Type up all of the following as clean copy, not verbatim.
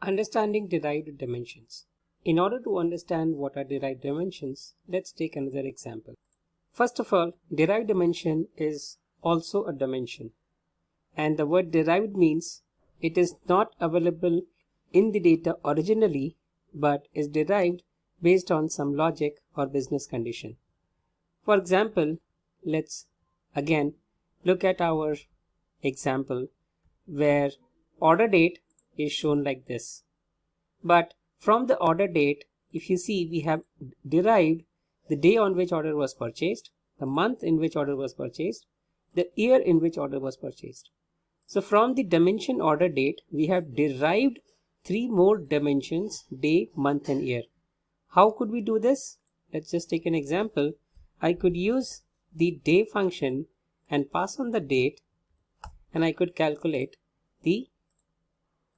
Understanding derived dimensions. In order to understand what are derived dimensions, let's take another example. First of all, derived dimension is also a dimension. And the word derived means it is not available in the data originally, but is derived based on some logic or business condition. For example, let's again look at our example where order date is shown like this. But from the order date, if you see, we have derived the day on which order was purchased, the month in which order was purchased, the year in which order was purchased. So from the dimension order date, we have derived three more dimensions: day, month and year. How could we do this? Let's just take an example. I could use the day function and pass on the date, and I could calculate the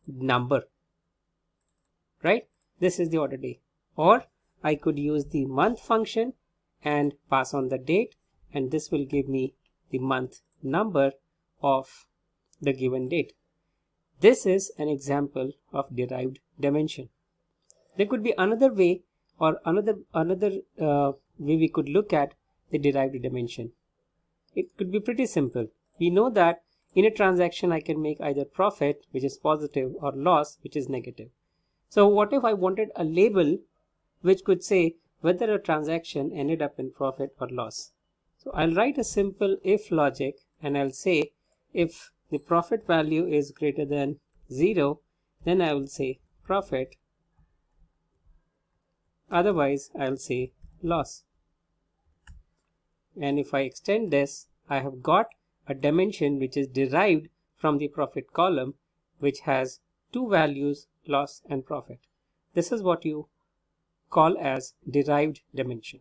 number, right? This is the order day. Or I could use the month function and pass on the date, and this will give me the month number of the given date. This is an example of derived dimension. There could be another way, or another way we could look at the derived dimension. It could be pretty simple. We know that in a transaction I can make either profit, which is positive, or loss, which is negative. So what if I wanted a label which could say whether a transaction ended up in profit or loss? So I'll write a simple if logic, and I'll say if the profit value is greater than 0, then I will say profit. Otherwise, I'll say loss. And if I extend this, I have got a dimension which is derived from the profit column, which has two values, loss and profit. This is what you call as derived dimension.